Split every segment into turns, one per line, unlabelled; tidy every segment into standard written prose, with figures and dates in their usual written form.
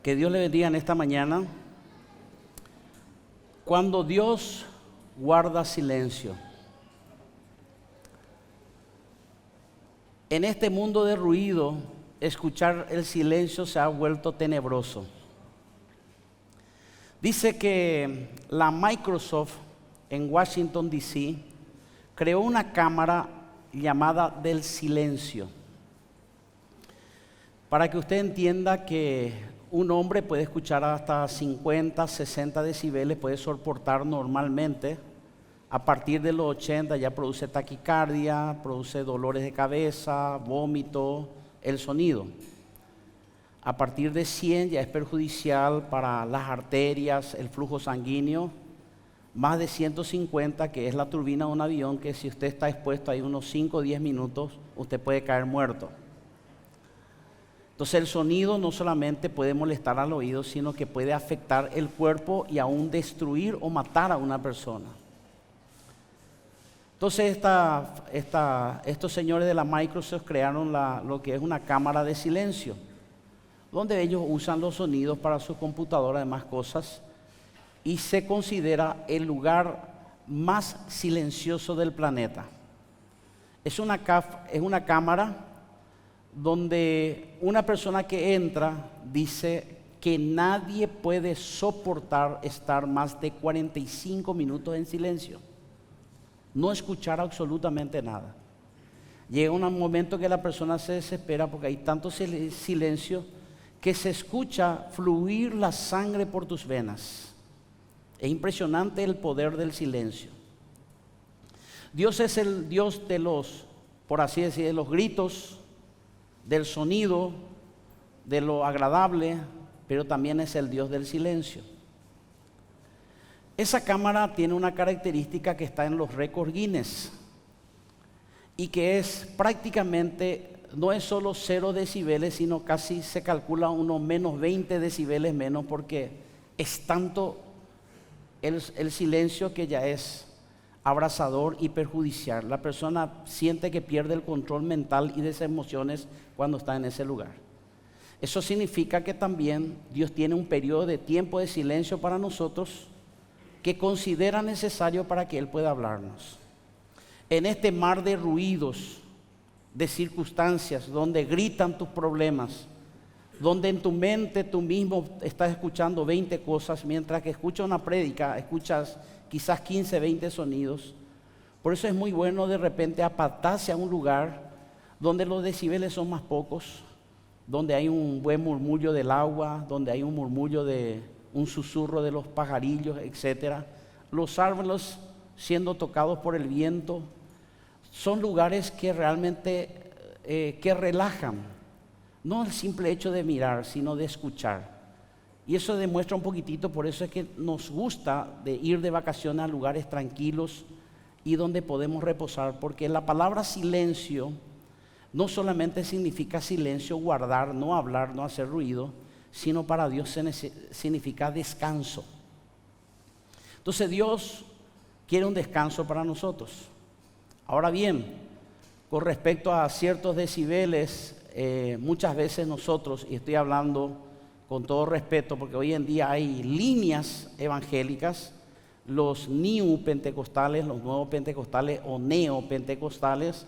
Que Dios le bendiga en esta mañana. Cuando Dios guarda silencio. En este mundo de ruido, escuchar el silencio se ha vuelto tenebroso. Dice que la Microsoft en Washington, D.C. creó una cámara llamada del silencio. Para que usted entienda que un hombre puede escuchar hasta 50, 60 decibeles, puede soportar normalmente. A partir de los 80 ya produce taquicardia, produce dolores de cabeza, vómito, el sonido. A partir de 100 ya es perjudicial para las arterias, el flujo sanguíneo. Más de 150, que es la turbina de un avión, que si usted está expuesto ahí unos 5 o 10 minutos, usted puede caer muerto. Entonces el sonido no solamente puede molestar al oído, sino que puede afectar el cuerpo y aún destruir o matar a una persona. Entonces estos señores de la Microsoft crearon lo que es una cámara de silencio, donde ellos usan los sonidos para su computadora y demás cosas, y se considera el lugar más silencioso del planeta. Es una cámara donde una persona que entra dice que nadie puede soportar estar más de 45 minutos en silencio, no escuchar absolutamente nada. Llega un momento que la persona se desespera porque hay tanto silencio que se escucha fluir la sangre por tus venas. Es impresionante el poder del silencio. Dios es el Dios de los, por así decir, de los gritos, del sonido, de lo agradable, pero también es el Dios del silencio. Esa cámara tiene una característica que está en los récords Guinness y que es prácticamente, no es solo 0 decibeles, sino casi se calcula unos menos 20 decibeles menos, porque es tanto el silencio que ya es abrasador y perjudicial. La persona siente que pierde el control mental y de sus emociones cuando está en ese lugar. Eso significa que también Dios tiene un periodo de tiempo de silencio para nosotros que considera necesario para que Él pueda hablarnos. En este mar de ruidos, de circunstancias, donde gritan tus problemas, donde en tu mente tú mismo estás escuchando 20 cosas, mientras que escuchas una prédica, escuchas quizás 15, 20 sonidos. Por eso es muy bueno de repente apartarse a un lugar donde los decibeles son más pocos, donde hay un buen murmullo del agua, donde hay un murmullo de un susurro de los pajarillos, etc. Los árboles siendo tocados por el viento. Son lugares que realmente que relajan, no el simple hecho de mirar, sino de escuchar. Y eso demuestra un poquitito, por eso es que nos gusta de ir de vacaciones a lugares tranquilos y donde podemos reposar, porque la palabra silencio no solamente significa silencio, guardar, no hablar, no hacer ruido, sino para Dios significa descanso. Entonces Dios quiere un descanso para nosotros. Ahora bien, con respecto a ciertos decibeles, muchas veces nosotros, y estoy hablando con todo respeto, porque hoy en día hay líneas evangélicas, los new pentecostales, los nuevos pentecostales o neopentecostales,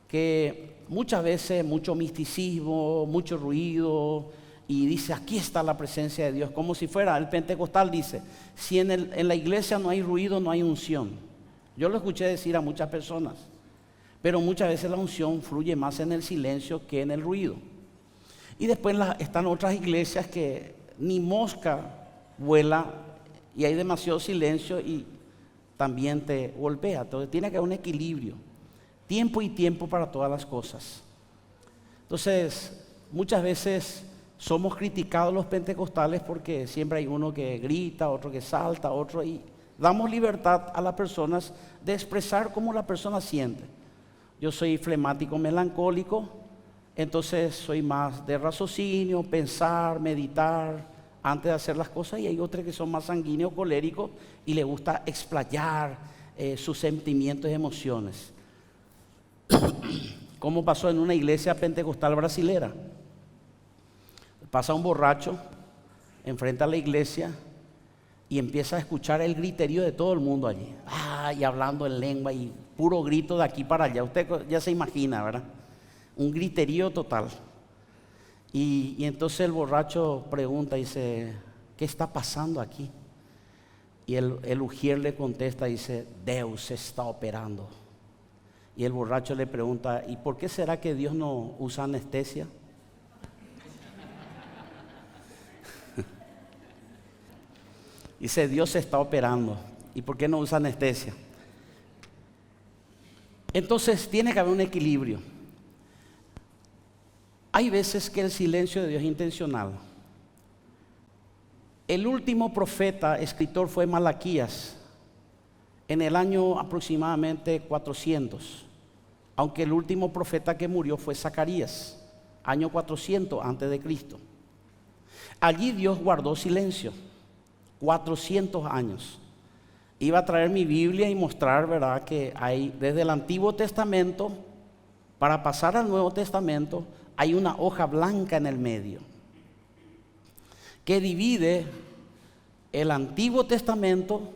que muchas veces mucho misticismo, mucho ruido, y dice aquí está la presencia de Dios, como si fuera el pentecostal. Dice, si en la iglesia no hay ruido, no hay unción. Yo lo escuché decir a muchas personas, pero muchas veces la unción fluye más en el silencio que en el ruido. Y después están otras iglesias que ni mosca vuela y hay demasiado silencio y también te golpea. Entonces tiene que haber un equilibrio, tiempo y tiempo para todas las cosas. Entonces muchas veces somos criticados los pentecostales porque siempre hay uno que grita, otro que salta, otro, y damos libertad a las personas de expresar cómo la persona siente. Yo soy flemático melancólico, entonces soy más de raciocinio, pensar, meditar antes de hacer las cosas, y hay otros que son más sanguíneos, coléricos y les gusta explayar sus sentimientos y emociones. Como pasó en una iglesia pentecostal brasilera. Pasa un borracho enfrente a la iglesia y empieza a escuchar el griterío de todo el mundo allí. Y hablando en lengua y puro grito de aquí para allá. Usted ya se imagina, ¿verdad? Un griterío total. Y entonces el borracho pregunta, dice, ¿qué está pasando aquí? Y el ujier le contesta, dice, Dios está operando. Y el borracho le pregunta, ¿y por qué será que Dios no usa anestesia? Dice, Dios está operando. ¿Y por qué no usa anestesia? Entonces tiene que haber un equilibrio. Hay veces que el silencio de Dios es intencional. El último profeta, escritor fue Malaquías, en el año aproximadamente 400. Aunque el último profeta que murió fue Zacarías, año 400 antes de Cristo. Allí Dios guardó silencio, 400 años. Iba a traer mi Biblia y mostrar, ¿verdad?, que hay desde el Antiguo Testamento, para pasar al Nuevo Testamento, hay una hoja blanca en el medio que divide el Antiguo Testamento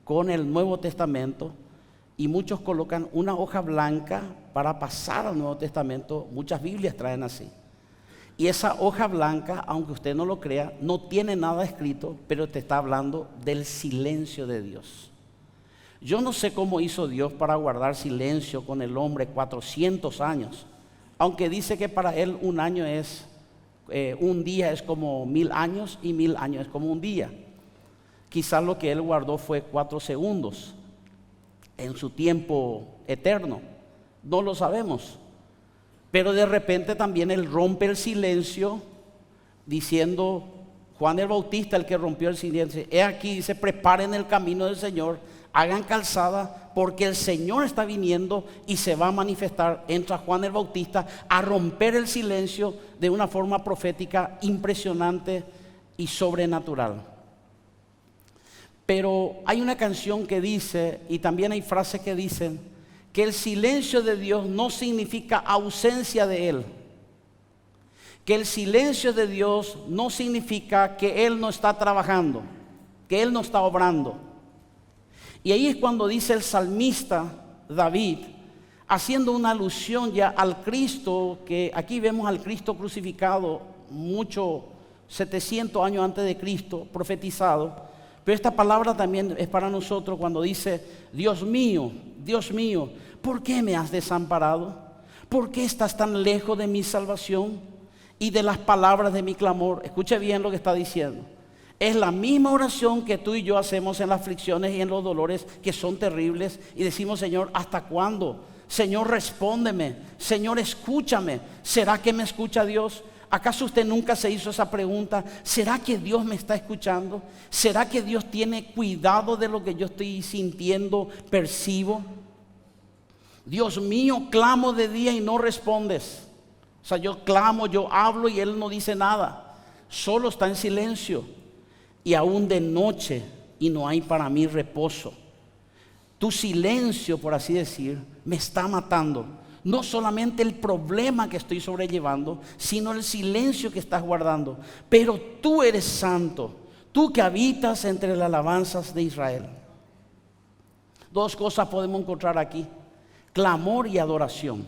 con el Nuevo Testamento, y muchos colocan una hoja blanca para pasar al Nuevo Testamento. Muchas Biblias traen así. Y esa hoja blanca, aunque usted no lo crea, no tiene nada escrito, pero te está hablando del silencio de Dios. Yo no sé cómo hizo Dios para guardar silencio con el hombre 400 años, aunque dice que para él un año es, un día es como 1000 años y 1000 años es como un día. Quizás lo que él guardó fue 4 segundos en su tiempo eterno, no lo sabemos. Pero de repente también él rompe el silencio diciendo, Juan el Bautista, el que rompió el silencio, he aquí, dice, preparen el camino del Señor, hagan calzada, porque el Señor está viniendo y se va a manifestar. Entra Juan el Bautista a romper el silencio de una forma profética impresionante y sobrenatural. Pero hay una canción que dice, y también hay frases que dicen, que el silencio de Dios no significa ausencia de Él. Que el silencio de Dios no significa que Él no está trabajando, que Él no está obrando. Y ahí es cuando dice el salmista David, haciendo una alusión ya al Cristo, que aquí vemos al Cristo crucificado, 700 años antes de Cristo, profetizado. Pero esta palabra también es para nosotros cuando dice, Dios mío, ¿por qué me has desamparado? ¿Por qué estás tan lejos de mi salvación y de las palabras de mi clamor? Escuche bien lo que está diciendo. Es la misma oración que tú y yo hacemos en las aflicciones y en los dolores que son terribles. Y decimos, Señor, ¿hasta cuándo? Señor, respóndeme. Señor, escúchame. ¿Será que me escucha Dios? ¿Acaso usted nunca se hizo esa pregunta? ¿Será que Dios me está escuchando? ¿Será que Dios tiene cuidado de lo que yo estoy sintiendo, percibo? Dios mío, clamo de día y no respondes. O sea, yo clamo, yo hablo y Él no dice nada. Solo está en silencio. Y aún de noche y no hay para mí reposo. Tu silencio, por así decir, me está matando. No solamente el problema que estoy sobrellevando, sino el silencio que estás guardando. Pero tú eres santo, tú que habitas entre las alabanzas de Israel. Dos cosas podemos encontrar aquí: clamor y adoración.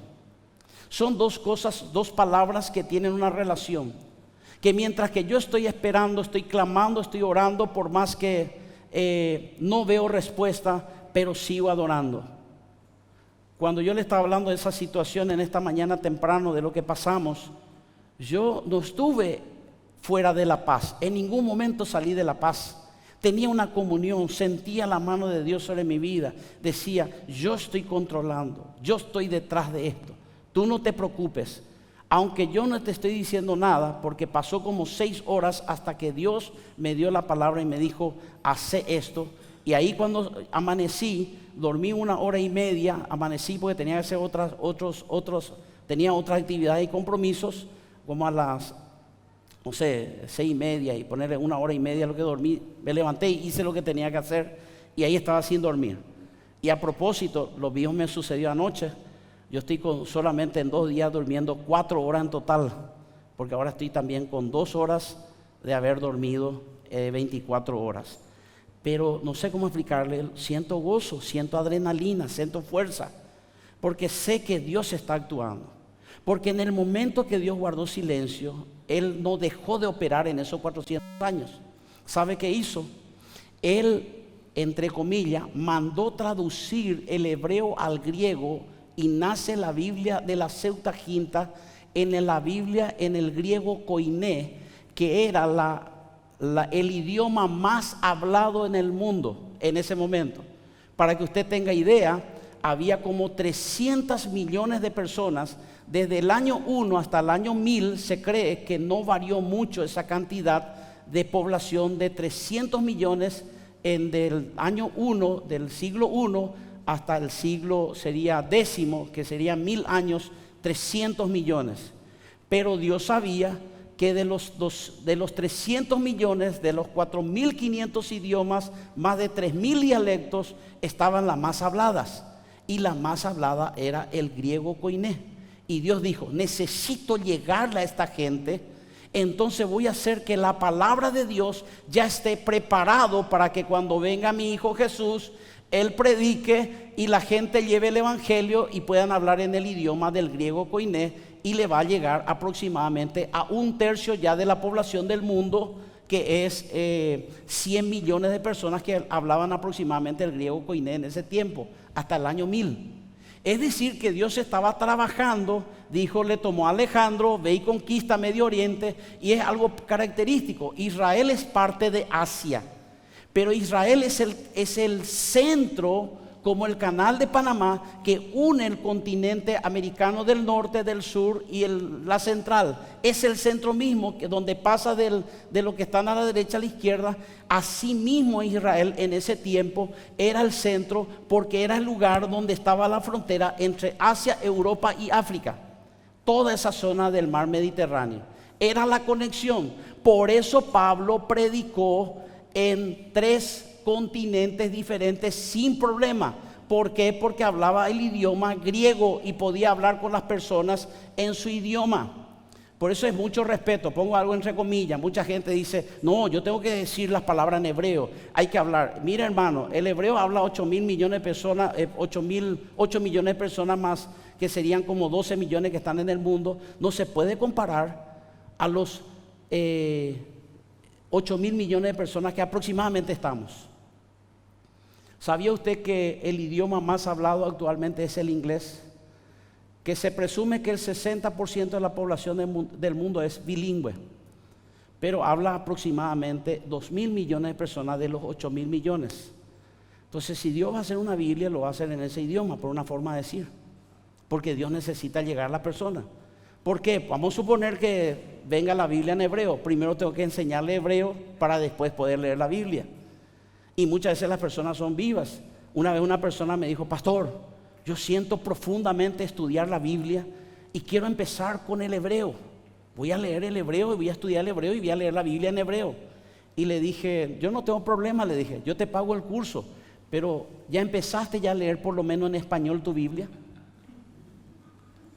Son dos cosas, dos palabras que tienen una relación. Que mientras que yo estoy esperando, estoy clamando, estoy orando, por más que no veo respuesta, pero sigo adorando. Cuando yo le estaba hablando de esa situación en esta mañana temprano, de lo que pasamos, yo no estuve fuera de la paz. En ningún momento salí de la paz. Tenía una comunión, sentía la mano de Dios sobre mi vida. Decía, yo estoy controlando, yo estoy detrás de esto. Tú no te preocupes. Aunque yo no te estoy diciendo nada, porque pasó como 6 horas hasta que Dios me dio la palabra y me dijo, hace esto. Y ahí cuando amanecí, dormí 1 hora y media, amanecí porque tenía que hacer tenía otras actividades y compromisos, como a las, 6:30, y ponerle 1 hora y media lo que dormí, me levanté y hice lo que tenía que hacer, y ahí estaba sin dormir. Y a propósito, lo mismo me sucedió anoche. Yo estoy solamente en 2 días durmiendo 4 horas en total, porque ahora estoy también con 2 horas de haber dormido 24 horas. Pero no sé cómo explicarle, siento gozo, siento adrenalina, siento fuerza, porque sé que Dios está actuando. Porque en el momento que Dios guardó silencio, Él no dejó de operar en esos 400 años. ¿Sabe qué hizo? Él, entre comillas, mandó traducir el hebreo al griego y nace la Biblia de la Septuaginta en la Biblia en el griego koiné, que era el idioma más hablado en el mundo en ese momento. Para que usted tenga idea, había como 300 millones de personas. Desde el año 1 hasta el año 1000 se cree que no varió mucho esa cantidad de población de 300 millones del año 1, del siglo 1 hasta el siglo sería décimo, que serían 1000 años, 300 millones. Pero Dios sabía que de los 300 millones, de los 4.500 idiomas, más de 3.000 dialectos estaban las más habladas. Y la más hablada era el griego koiné. Y Dios dijo, necesito llegarle a esta gente, entonces voy a hacer que la palabra de Dios ya esté preparado para que cuando venga mi hijo Jesús, Él predique y la gente lleve el evangelio y puedan hablar en el idioma del griego koiné, y le va a llegar aproximadamente a 1/3 ya de la población del mundo, que es 100 millones de personas que hablaban aproximadamente el griego koiné en ese tiempo, hasta el año 1000. Es decir, que Dios estaba trabajando, dijo, le tomó a Alejandro, ve y conquista Medio Oriente, y es algo característico. Israel es parte de Asia, pero Israel es el centro, como el canal de Panamá, que une el continente americano del norte, del sur y la central. Es el centro mismo, donde pasa de lo que están a la derecha a la izquierda. Así mismo Israel en ese tiempo era el centro, porque era el lugar donde estaba la frontera entre Asia, Europa y África. Toda esa zona del mar Mediterráneo era la conexión. Por eso Pablo predicó en 3 continentes diferentes sin problema. ¿Por qué? Porque hablaba el idioma griego y podía hablar con las personas en su idioma. Por eso es mucho respeto. Pongo algo entre comillas. Mucha gente dice, no, yo tengo que decir las palabras en hebreo, hay que hablar. Mira, hermano, el hebreo habla 8 millones de personas, 8 millones de personas más, que serían como 12 millones que están en el mundo. No se puede comparar a los 8 millones de personas que aproximadamente estamos. ¿Sabía usted que el idioma más hablado actualmente es el inglés? Que se presume que el 60% de la población del mundo es bilingüe, pero habla aproximadamente 2.000 millones de personas de los 8.000 millones. Entonces, si Dios va a hacer una Biblia, lo va a hacer en ese idioma, por una forma de decir, porque Dios necesita llegar a la persona. ¿Por qué? Vamos a suponer que venga la Biblia en hebreo. Primero tengo que enseñarle hebreo para después poder leer la Biblia. Y muchas veces las personas son vivas. Una vez una persona me dijo, pastor, yo siento profundamente estudiar la Biblia y quiero empezar con el hebreo. Voy a leer el hebreo y voy a estudiar el hebreo y voy a leer la Biblia en hebreo. Y le dije, yo no tengo problema, le dije, yo te pago el curso, pero ¿ya empezaste ya a leer por lo menos en español tu Biblia?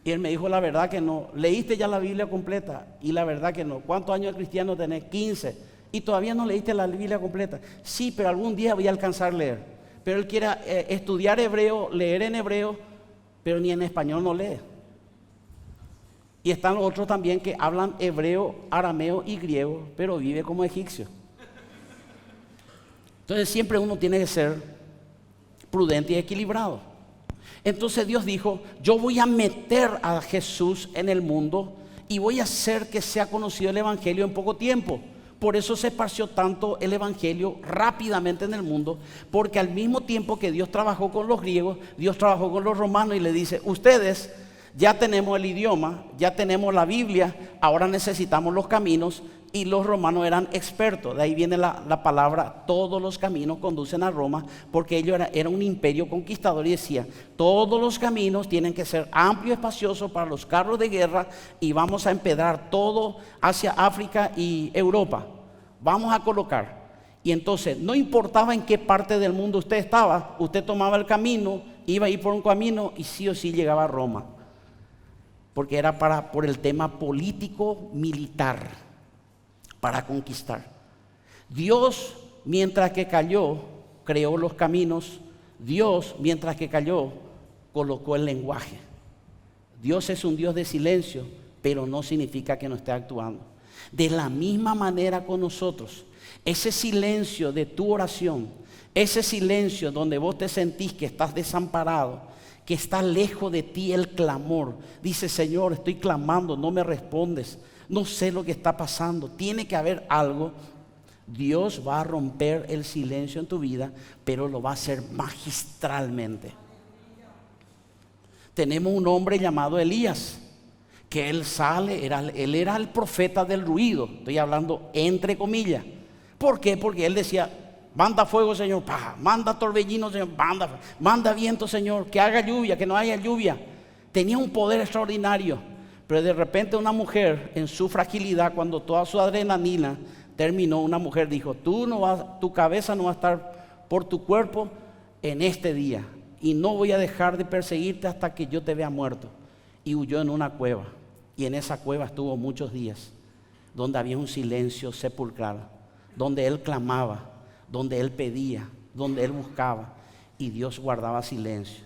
Y él me dijo la verdad que no. ¿Leíste ya la Biblia completa? Y la verdad que no. ¿Cuántos años de cristiano tenés? 15. Y todavía no leíste la Biblia completa. Sí, pero algún día voy a alcanzar a leer. Pero él quiere estudiar hebreo, leer en hebreo, pero ni en español no lee. Y están los otros también que hablan hebreo, arameo y griego, pero vive como egipcio. Entonces siempre uno tiene que ser prudente y equilibrado. Entonces Dios dijo, yo voy a meter a Jesús en el mundo y voy a hacer que sea conocido el evangelio en poco tiempo. Por eso se esparció tanto el evangelio rápidamente en el mundo, porque al mismo tiempo que Dios trabajó con los griegos, Dios trabajó con los romanos y le dice, ustedes ya tenemos el idioma, ya tenemos la Biblia, ahora necesitamos los caminos. Y los romanos eran expertos, de ahí viene la palabra, todos los caminos conducen a Roma, porque ellos era un imperio conquistador y decía, todos los caminos tienen que ser amplios, espaciosos para los carros de guerra y vamos a empedrar todo hacia África y Europa, vamos a colocar. Y entonces no importaba en qué parte del mundo usted estaba, usted tomaba el camino, iba a ir por un camino y sí o sí llegaba a Roma, porque era por el tema político militar. para conquistar. Dios, mientras que cayó, creó los caminos. Dios, mientras que cayó, colocó el lenguaje. Dios es un Dios de silencio, pero no significa que no esté actuando. De la misma manera con nosotros, ese silencio de tu oración, ese silencio donde vos te sentís que estás desamparado, que está lejos de ti el clamor. Dice: Señor, estoy clamando, no me respondes, no sé lo que está pasando, tiene que haber algo. Dios va a romper el silencio en tu vida, pero lo va a hacer magistralmente. Tenemos un hombre llamado Elías, que él era el profeta del ruido. Estoy hablando entre comillas. ¿Por qué? Porque él decía: manda fuego, Señor, manda torbellino, Señor, manda viento, Señor, que haga lluvia, que no haya lluvia. Tenía un poder extraordinario. Pero de repente una mujer, en su fragilidad, cuando toda su adrenalina terminó, una mujer dijo: tu cabeza no va a estar por tu cuerpo en este día, y no voy a dejar de perseguirte hasta que yo te vea muerto. Y huyó en una cueva, y en esa cueva estuvo muchos días, donde había un silencio sepulcral, donde él clamaba, donde él pedía, donde él buscaba, y Dios guardaba silencio.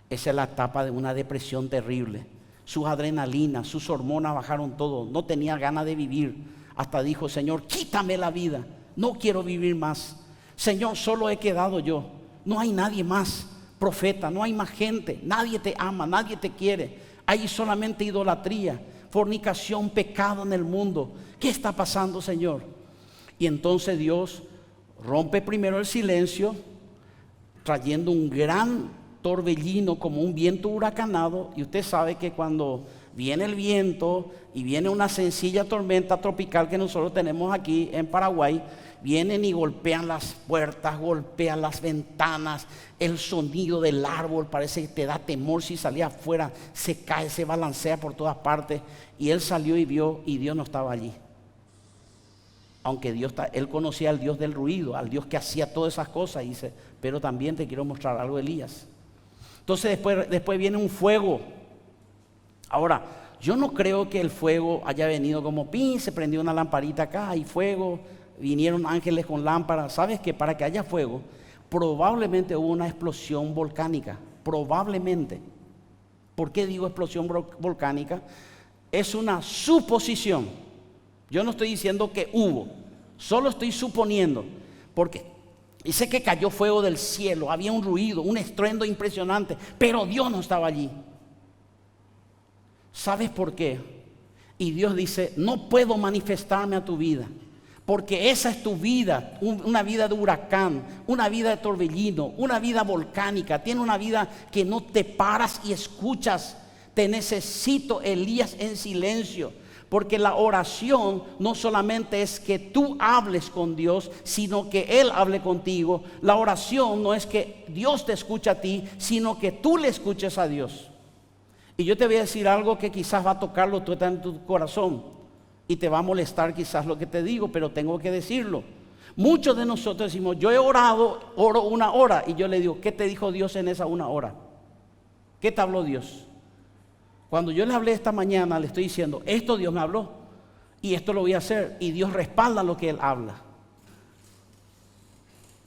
Esa es la etapa de una depresión terrible. Sus adrenalinas, sus hormonas bajaron todo, no tenía ganas de vivir. Hasta dijo: Señor, quítame la vida, no quiero vivir más. Señor, solo he quedado yo, no hay nadie más profeta, no hay más gente, nadie te ama, nadie te quiere. Hay solamente idolatría, fornicación, pecado en el mundo. ¿Qué está pasando, Señor? Y entonces Dios rompe primero el silencio, trayendo un gran torbellino, como un viento huracanado. Y usted sabe que cuando viene el viento y viene una sencilla tormenta tropical que nosotros tenemos aquí en Paraguay, vienen y golpean las puertas, golpean las ventanas, el sonido del árbol parece que te da temor. Si salía afuera, se cae, se balancea por todas partes. Y él salió y vio, y Dios no estaba allí. Aunque él conocía al Dios del ruido, al Dios que hacía todas esas cosas. Y dice: pero también te quiero mostrar algo, Elías. Entonces después viene un fuego. Ahora, yo no creo que el fuego haya venido como se prendió una lamparita acá, hay fuego, vinieron ángeles con lámparas. ¿Sabes que para que haya fuego, probablemente hubo una explosión volcánica? Probablemente. ¿Por qué digo explosión volcánica? Es una suposición. Yo no estoy diciendo que hubo, solo estoy suponiendo, porque dice que cayó fuego del cielo, había un ruido, un estruendo impresionante, pero Dios no estaba allí. ¿Sabes por qué? Y Dios dice: no puedo manifestarme a tu vida, porque esa es tu vida, una vida de huracán, una vida de torbellino, una vida volcánica. Tiene una vida que no te paras y escuchas. Te necesito, Elías, en silencio. Porque la oración no solamente es que tú hables con Dios, sino que Él hable contigo. La oración no es que Dios te escuche a ti, sino que tú le escuches a Dios. Y yo te voy a decir algo que quizás va a tocarlo tú en tu corazón y te va a molestar quizás lo que te digo, pero tengo que decirlo. Muchos de nosotros decimos: yo he oro 1 hora. Y yo le digo: ¿qué te dijo Dios en esa 1 hora? ¿Qué te habló Dios? Cuando yo le hablé esta mañana, le estoy diciendo: esto Dios me habló y esto lo voy a hacer. Y Dios respalda lo que Él habla.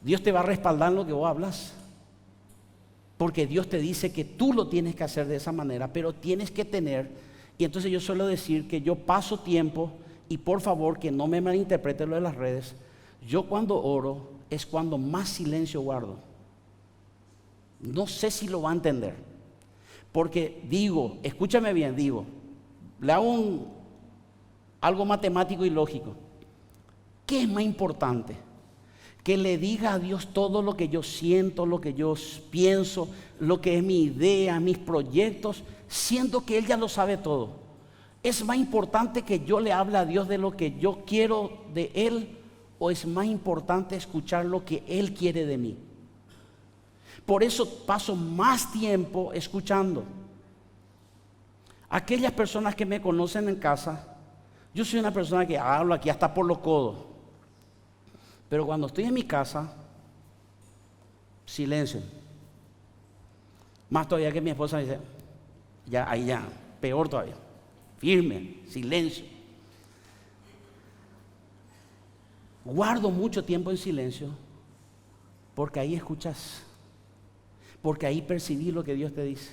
Dios te va a respaldar en lo que vos hablas, porque Dios te dice que tú lo tienes que hacer de esa manera, pero tienes que tener. Y entonces yo suelo decir que yo paso tiempo, y por favor que no me malinterprete lo de las redes, yo cuando oro es cuando más silencio guardo. No sé si lo va a entender. Porque digo, escúchame bien, le hago algo matemático y lógico. ¿Qué es más importante? Que le diga a Dios todo lo que yo siento, lo que yo pienso, lo que es mi idea, mis proyectos, siendo que Él ya lo sabe todo. ¿Es más importante que yo le hable a Dios de lo que yo quiero de Él, o es más importante escuchar lo que Él quiere de mí? Por eso paso más tiempo escuchando. Aquellas personas que me conocen en casa, yo soy una persona que hablo aquí hasta por los codos. Pero cuando estoy en mi casa, silencio. Más todavía que mi esposa me dice: ahí ya, peor todavía. Firme, silencio. guardo mucho tiempo en silencio porque ahí escuchas, porque ahí percibí lo que Dios te dice.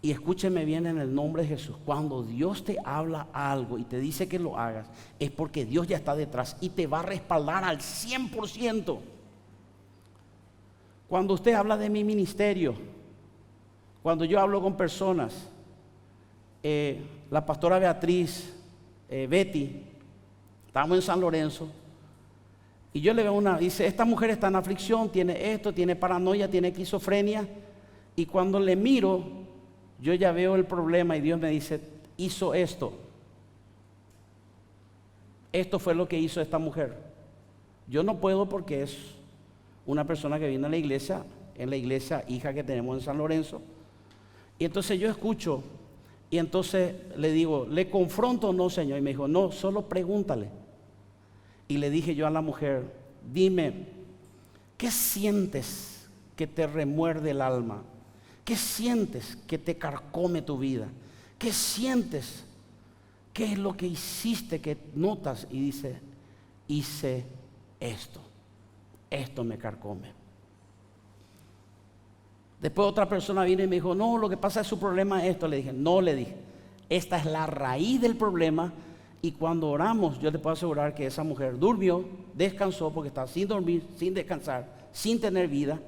Y escúcheme bien en el nombre de Jesús. Cuando Dios te habla algo y te dice que lo hagas, es porque Dios ya está detrás y te va a respaldar al 100%. Cuando usted habla de mi ministerio, cuando yo hablo con personas, la pastora Beatriz, Betty, estábamos en San Lorenzo, y yo le veo dice, esta mujer está en aflicción, tiene esto, tiene paranoia, tiene esquizofrenia, y cuando le miro, yo ya veo el problema y Dios me dice, hizo esto. Esto fue lo que hizo esta mujer. Yo no puedo porque es una persona que viene a la iglesia, en la iglesia hija que tenemos en San Lorenzo. Y entonces yo escucho y entonces le digo, ¿le confronto o no, Señor? Y me dijo, no, solo pregúntale. Y le dije yo a la mujer, dime, ¿qué sientes que te remuerde el alma? ¿Qué sientes que te carcome tu vida? ¿Qué sientes? ¿Qué es lo que hiciste que notas? Y dice, hice esto. Esto me carcome. Después otra persona vino y me dijo, no, lo que pasa es su problema es esto. Le dije, no, le dije, esta es la raíz del problema. Y cuando oramos, yo te puedo asegurar que esa mujer durmió, descansó, porque estaba sin dormir, sin descansar, sin tener vida,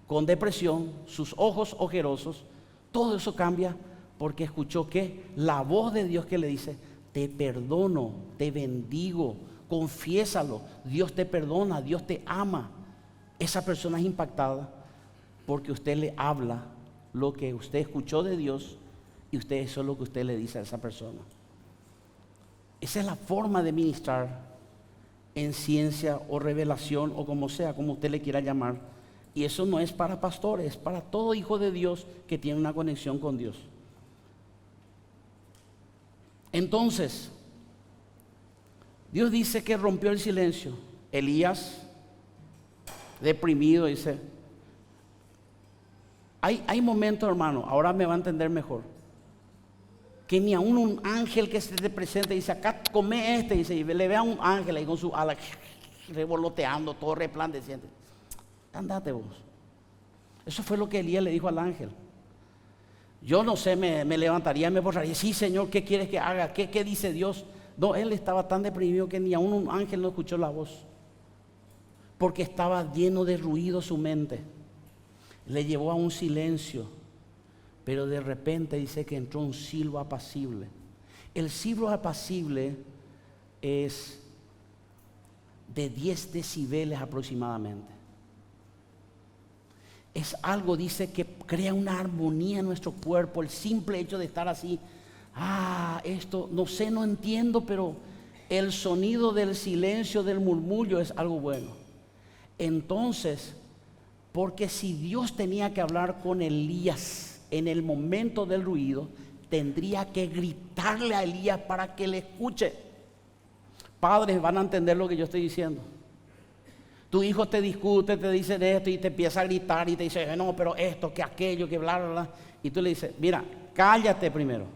con depresión, sus ojos ojerosos. Todo eso cambia porque escuchó que la voz de Dios que le dice, te perdono, te bendigo, confiésalo, Dios te perdona, Dios te ama. Esa persona es impactada porque usted le habla lo que usted escuchó de Dios y usted eso es lo que usted le dice a esa persona. Esa es la forma de ministrar en ciencia o revelación o como sea, como usted le quiera llamar. Y eso no es para pastores, es para todo hijo de Dios que tiene una conexión con Dios. Entonces, Dios dice que rompió el silencio. Elías, deprimido, dice, hay momentos, hermano, ahora me va a entender mejor, que ni aún un ángel que se te presente dice, acá come dice, y le ve a un ángel ahí con su ala revoloteando, todo resplandeciente. Andate vos. Eso fue lo que Elías le dijo al ángel. Yo no sé, me levantaría y me borraría. Sí, Señor, ¿qué quieres que haga? ¿Qué dice Dios? No, él estaba tan deprimido que ni aún un ángel no escuchó la voz. Porque estaba lleno de ruido su mente. Le llevó a un silencio. Pero de repente dice que entró un silbo apacible. El silbo apacible es de 10 decibeles aproximadamente. Es algo, dice, que crea una armonía en nuestro cuerpo. El simple hecho de estar así, esto, no sé, no entiendo, pero el sonido del silencio, del murmullo es algo bueno. Entonces, porque si Dios tenía que hablar con Elías en el momento del ruido, tendría que gritarle a Elías para que le escuche. Padres van a entender lo que yo estoy diciendo. Tu hijo te discute, te dice esto y te empieza a gritar y te dice, no, pero esto, que aquello, que bla, bla, bla. Y tú le dices, mira, cállate primero,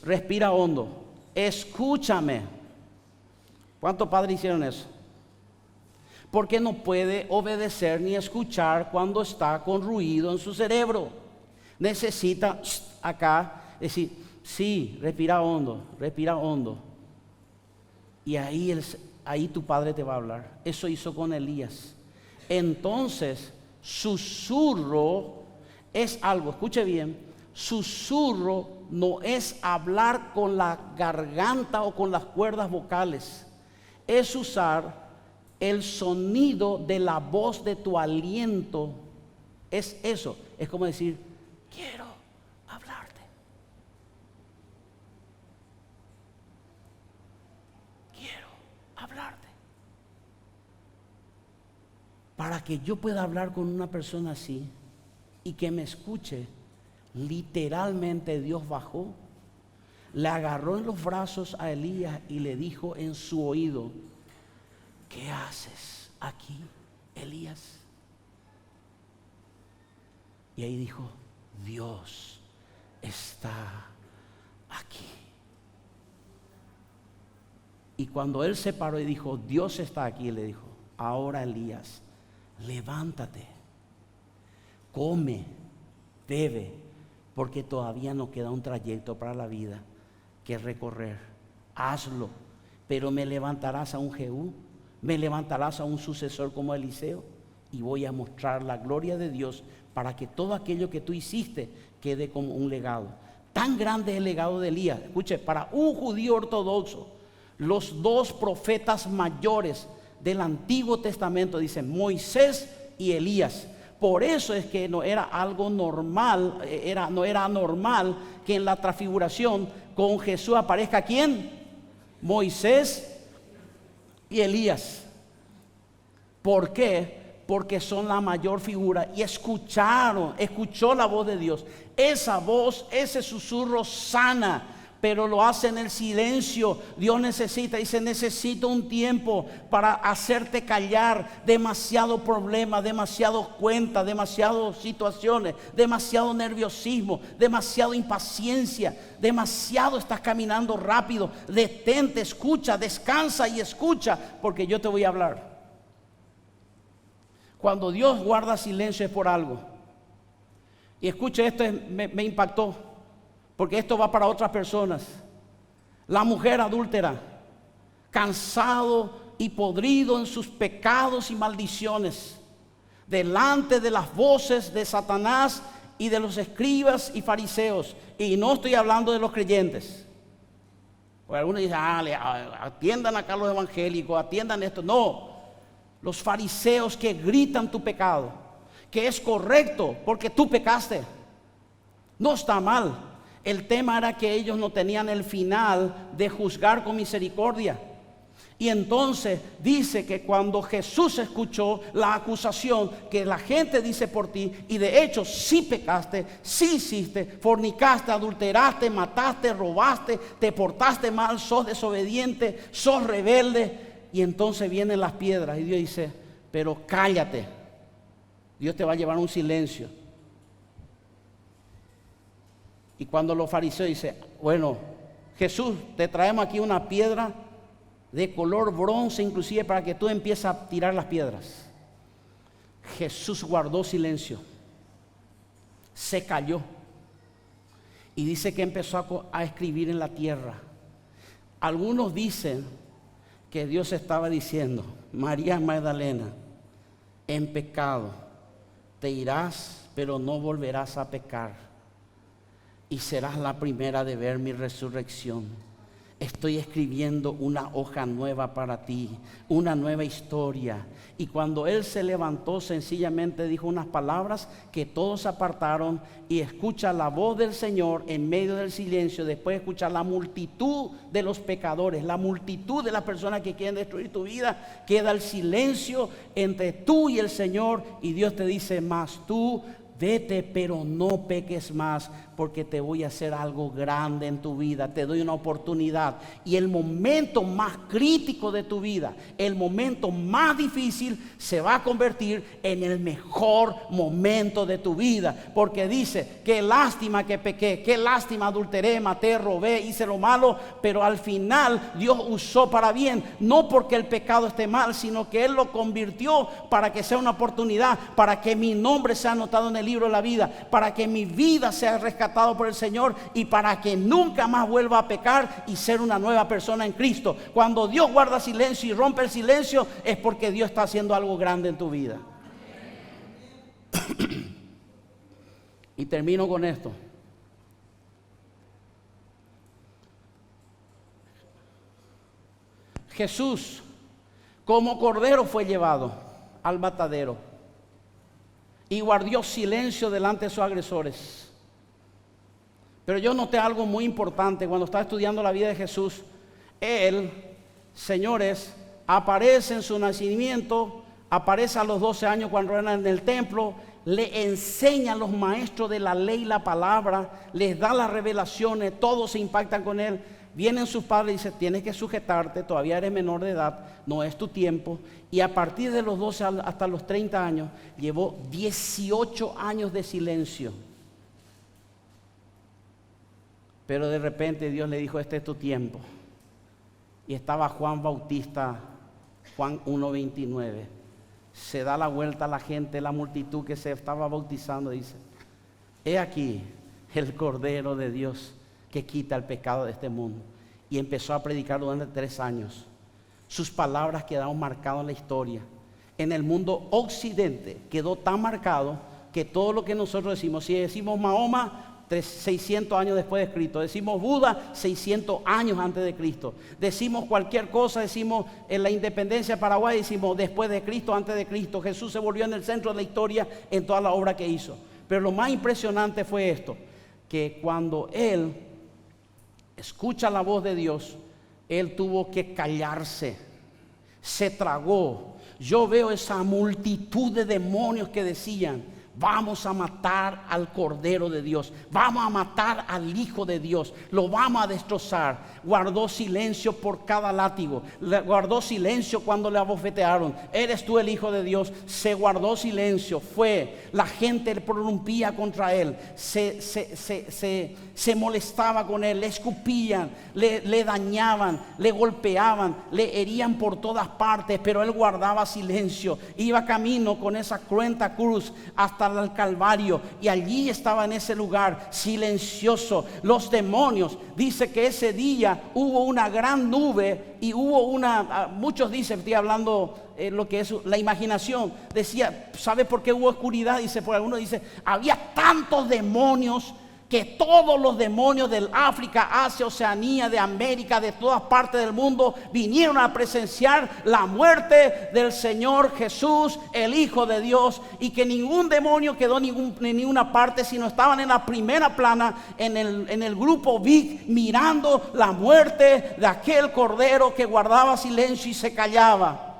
respira hondo, escúchame. ¿Cuántos padres hicieron eso? Porque no puede obedecer ni escuchar cuando está con ruido en su cerebro. Necesita acá decir, sí, respira hondo, respira hondo. Y ahí tu padre te va a hablar. Eso hizo con Elías. Entonces, susurro es algo, escuche bien, susurro no es hablar con la garganta o con las cuerdas vocales. Es usar el sonido de la voz de tu aliento. Es eso, es como decir, quiero hablarte. Quiero hablarte. Para que yo pueda hablar con una persona así y que me escuche, literalmente Dios bajó, le agarró en los brazos a Elías y le dijo en su oído, ¿qué haces aquí, Elías? Y ahí dijo, Dios está aquí. Y cuando él se paró y dijo, Dios está aquí, le dijo, ahora Elías, levántate, come, bebe, porque todavía nos queda un trayecto para la vida que recorrer. Hazlo, pero me levantarás a un Jehú, me levantarás a un sucesor como Eliseo, y voy a mostrar la gloria de Dios para que todo aquello que tú hiciste quede como un legado. Tan grande es el legado de Elías. Escuche, para un judío ortodoxo, los dos profetas mayores del Antiguo Testamento dicen Moisés y Elías. Por eso es que no era algo normal, no era anormal que en la transfiguración con Jesús aparezca ¿quién? Moisés y Elías. ¿Por qué? Porque son la mayor figura y escuchó la voz de Dios. Esa voz, ese susurro sana, pero lo hace en el silencio. Dios dice, necesito un tiempo para hacerte callar. Demasiado problema, demasiado cuenta, demasiadas situaciones, demasiado nerviosismo, demasiado impaciencia, demasiado estás caminando rápido. Detente, escucha, descansa y escucha, porque yo te voy a hablar. Cuando Dios guarda silencio es por algo. Y escuche, esto me impactó, porque esto va para otras personas. La mujer adúltera, cansado y podrido en sus pecados y maldiciones, delante de las voces de Satanás y de los escribas y fariseos. Y no estoy hablando de los creyentes. Porque algunos dicen, atiendan acá los evangélicos, atiendan esto. No. Los fariseos que gritan tu pecado, que es correcto porque tú pecaste, no está mal. El tema era que ellos no tenían el final de juzgar con misericordia. Y entonces dice que cuando Jesús escuchó la acusación que la gente dice por ti, y de hecho sí pecaste, sí hiciste, fornicaste, adulteraste, mataste, robaste, te portaste mal, sos desobediente, sos rebelde. Y entonces vienen las piedras y Dios dice, pero cállate. Dios te va a llevar a un silencio. Y cuando los fariseos dicen, bueno, Jesús, te traemos aquí una piedra de color bronce, inclusive para que tú empieces a tirar las piedras. Jesús guardó silencio, se calló y dice que empezó a escribir en la tierra. Algunos dicen que Dios estaba diciendo, María Magdalena, en pecado te irás, pero no volverás a pecar, y serás la primera de ver mi resurrección. Estoy escribiendo una hoja nueva para ti, una nueva historia. Y cuando él se levantó, sencillamente dijo unas palabras que todos se apartaron, y escucha la voz del Señor en medio del silencio. Después escucha la multitud de los pecadores, la multitud de las personas que quieren destruir tu vida. Queda el silencio entre tú y el Señor, y Dios te dice, mas tú vete, pero no peques más, porque te voy a hacer algo grande en tu vida. Te doy una oportunidad. Y el momento más crítico de tu vida, el momento más difícil, se va a convertir en el mejor momento de tu vida. Porque dice, qué lástima que pequé, qué lástima adulteré, maté, robé, hice lo malo. Pero al final Dios usó para bien. No porque el pecado esté mal, sino que Él lo convirtió para que sea una oportunidad, para que mi nombre sea anotado en el libro de la vida, para que mi vida sea rescatada por el Señor, y para que nunca más vuelva a pecar y ser una nueva persona en Cristo. Cuando Dios guarda silencio y rompe el silencio, es porque Dios está haciendo algo grande en tu vida. Y termino con esto. Jesús, como cordero, fue llevado al matadero y guardó silencio delante de sus agresores. Pero yo noté algo muy importante cuando estaba estudiando la vida de Jesús. Él, señores, aparece en su nacimiento, aparece a los 12 años cuando era en el templo, le enseña a los maestros de la ley la palabra, les da las revelaciones, todos se impactan con él. Vienen sus padres y dicen, tienes que sujetarte, todavía eres menor de edad, no es tu tiempo. Y a partir de los 12 hasta los 30 años, llevó 18 años de silencio. Pero de repente Dios le dijo, este es tu tiempo. y estaba Juan Bautista, Juan 1:29. Se da la vuelta a la gente, la multitud que se estaba bautizando, dice: he aquí el Cordero de Dios que quita el pecado de este mundo. Y empezó a predicar durante 3 años. Sus palabras quedaron marcadas en la historia. En el mundo occidente quedó tan marcado que todo lo que nosotros decimos, si decimos Mahoma, 600 años después de Cristo, decimos Buda, 600 años antes de Cristo, decimos cualquier cosa, decimos en la independencia de Paraguay, decimos después de Cristo, antes de Cristo. Jesús se volvió en el centro de la historia en toda la obra que hizo. Pero lo más impresionante fue esto, que cuando él escucha la voz de Dios, él tuvo que callarse, se tragó. Yo veo esa multitud de demonios que decían: vamos a matar al Cordero de Dios, vamos a matar al Hijo de Dios, lo vamos a destrozar. Guardó silencio por cada látigo, guardó silencio cuando le abofetearon: eres tú el Hijo de Dios. Se guardó silencio, la gente le prorrumpía contra él, se molestaba con él, le escupían, le dañaban, le golpeaban, le herían por todas partes, pero él guardaba silencio. Iba camino con esa cruenta cruz hasta el Calvario, y allí estaba en ese lugar silencioso. Los demonios, dice que ese día hubo una gran nube y hubo muchos dicen, estoy hablando lo que es la imaginación, decía, ¿sabe por qué hubo oscuridad? Dice, por algunos dice, había tantos demonios que todos los demonios del África, Asia, Oceanía, de América, de todas partes del mundo, vinieron a presenciar la muerte del Señor Jesús, el Hijo de Dios, y que ningún demonio quedó en ninguna parte, sino estaban en la primera plana, en el grupo Big, mirando la muerte de aquel Cordero que guardaba silencio y se callaba.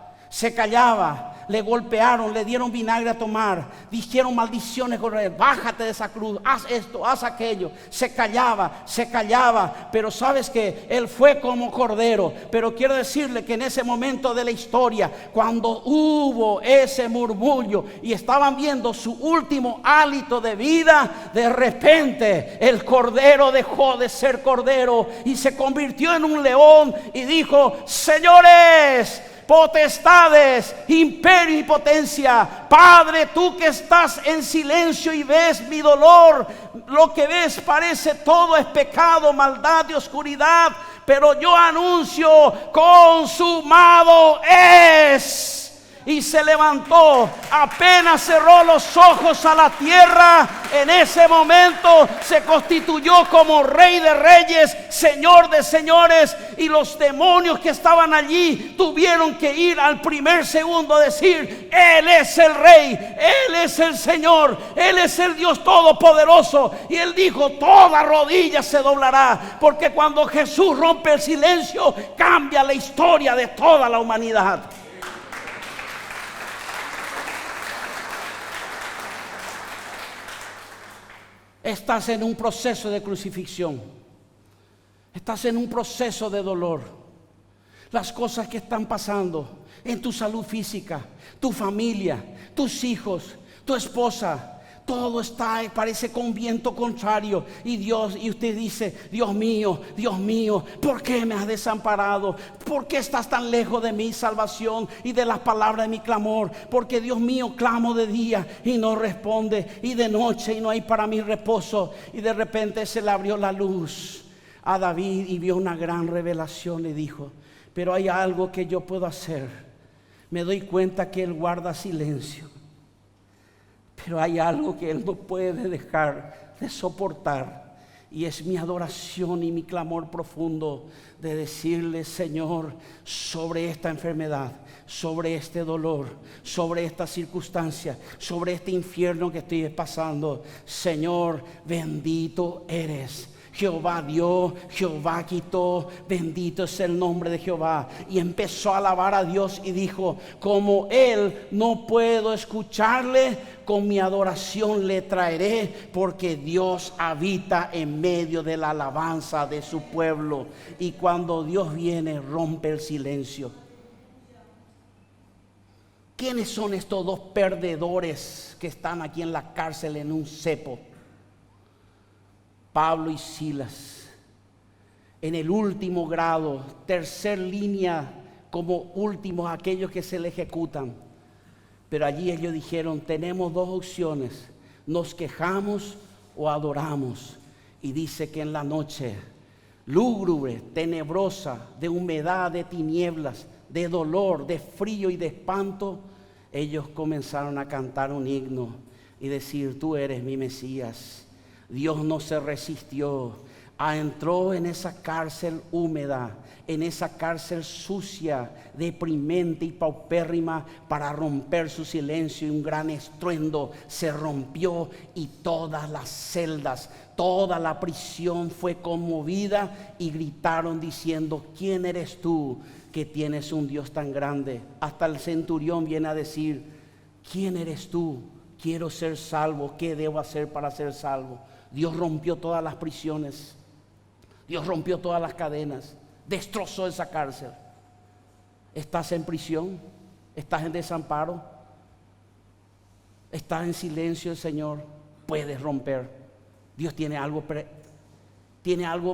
Le golpearon, le dieron vinagre a tomar, dijeron maldiciones con él: bájate de esa cruz, haz esto, haz aquello. Se callaba, pero sabes que él fue como Cordero. Pero quiero decirle que en ese momento de la historia, cuando hubo ese murmullo y estaban viendo su último hálito de vida, de repente el Cordero dejó de ser Cordero y se convirtió en un león y dijo: señores, potestades, imperio y potencia, Padre, tú que estás en silencio y ves mi dolor, lo que ves parece todo es pecado, maldad y oscuridad, pero yo anuncio: consumado es. Y se levantó, apenas cerró los ojos a la tierra, en ese momento se constituyó como Rey de Reyes, Señor de Señores, y los demonios que estaban allí tuvieron que ir al primer segundo a decir: Él es el Rey, Él es el Señor, Él es el Dios Todopoderoso. Y Él dijo: toda rodilla se doblará, porque cuando Jesús rompe el silencio, cambia la historia de toda la humanidad. Estás en un proceso de crucifixión. Estás en un proceso de dolor. Las cosas que están pasando en tu salud física, tu familia, tus hijos, tu esposa, todo parece con viento contrario. Y usted dice: Dios mío, ¿por qué me has desamparado? ¿Por qué estás tan lejos de mi salvación y de las palabras de mi clamor? Porque, Dios mío, clamo de día y no responde, y de noche y no hay para mí reposo. Y de repente se le abrió la luz a David y vio una gran revelación. Y dijo: pero hay algo que yo puedo hacer. Me doy cuenta que él guarda silencio, pero hay algo que él no puede dejar de soportar, y es mi adoración y mi clamor profundo de decirle: Señor, sobre esta enfermedad, sobre este dolor, sobre esta circunstancia, sobre este infierno que estoy pasando, Señor, bendito eres. Jehová dio, Jehová quitó, bendito es el nombre de Jehová. Y empezó a alabar a Dios y dijo: como él no puedo escucharle, con mi adoración le traeré, porque Dios habita en medio de la alabanza de su pueblo. Y cuando Dios viene, rompe el silencio. ¿Quiénes son estos dos perdedores que están aquí en la cárcel en un cepo? Pablo y Silas. en el último grado, tercer línea, como últimos aquellos que se le ejecutan. Pero allí ellos dijeron, tenemos dos opciones, nos quejamos o adoramos. Y dice que en la noche lúgubre, tenebrosa, de humedad, de tinieblas, de dolor, de frío y de espanto, ellos comenzaron a cantar un himno y decir, tú eres mi Mesías. Dios no se resistió, entró en esa cárcel húmeda, en esa cárcel sucia, deprimente y paupérrima, para romper su silencio, y un gran estruendo se rompió y todas las celdas, toda la prisión fue conmovida y gritaron diciendo, ¿quién eres tú que tienes un Dios tan grande? Hasta el centurión viene a decir, ¿quién eres tú? Quiero ser salvo, ¿qué debo hacer para ser salvo? Dios rompió todas las prisiones, Dios rompió todas las cadenas, destrozó esa cárcel. ¿Estás en prisión? ¿Estás en desamparo? ¿Estás en silencio el Señor? Puedes romper. Dios tiene algo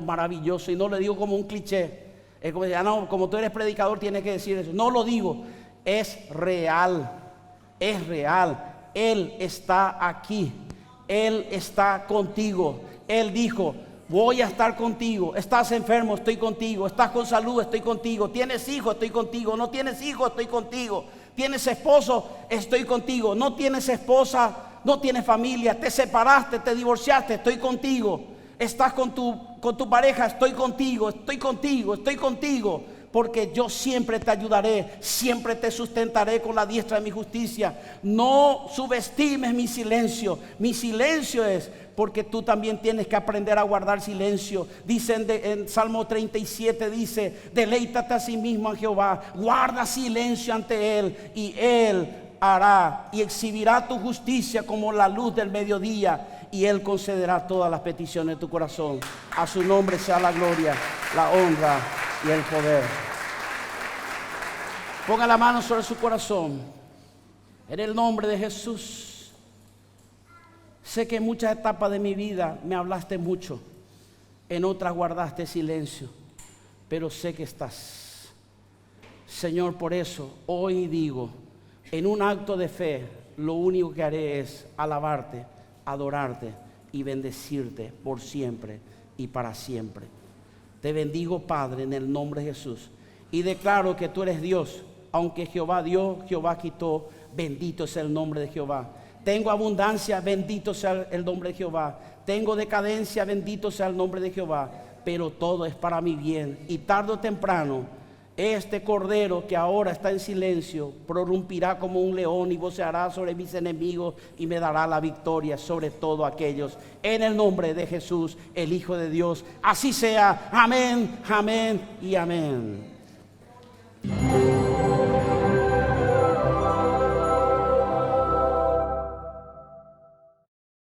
maravilloso, y no lo digo como un cliché. Es como decir, no, como tú eres predicador tienes que decir eso. No lo digo, es real, es real. Él está aquí, Él está contigo. Él dijo, voy a estar contigo. Estás enfermo, estoy contigo. Estás con salud, estoy contigo. Tienes hijos, estoy contigo. No tienes hijos, estoy contigo. Tienes esposo, estoy contigo. No tienes esposa, no tienes familia, te separaste, te divorciaste, estoy contigo. Estás con tu pareja, estoy contigo, estoy contigo, estoy contigo. Porque yo siempre te ayudaré, siempre te sustentaré con la diestra de mi justicia. No subestimes mi silencio. Mi silencio es porque tú también tienes que aprender a guardar silencio. Dicen en Salmo 37, dice, deleítate a sí mismo en Jehová, guarda silencio ante Él, y Él hará y exhibirá tu justicia como la luz del mediodía, y Él concederá todas las peticiones de tu corazón. A su nombre sea la gloria, la honra y el poder. Ponga la mano sobre su corazón. En el nombre de Jesús. Sé que en muchas etapas de mi vida me hablaste mucho, en otras guardaste silencio, pero sé que estás. Señor, por eso hoy digo, en un acto de fe, lo único que haré es alabarte, adorarte y bendecirte por siempre y para siempre. Te bendigo, Padre, en el nombre de Jesús, y declaro que tú eres Dios. Aunque Jehová dio, Jehová quitó, bendito sea el nombre de Jehová. Tengo abundancia, bendito sea el nombre de Jehová. Tengo decadencia, bendito sea el nombre de Jehová. Pero todo es para mi bien, y tarde o temprano este cordero que ahora está en silencio prorrumpirá como un león y voceará sobre mis enemigos y me dará la victoria sobre todos aquellos. En el nombre de Jesús, el Hijo de Dios. Así sea. Amén, amén y amén.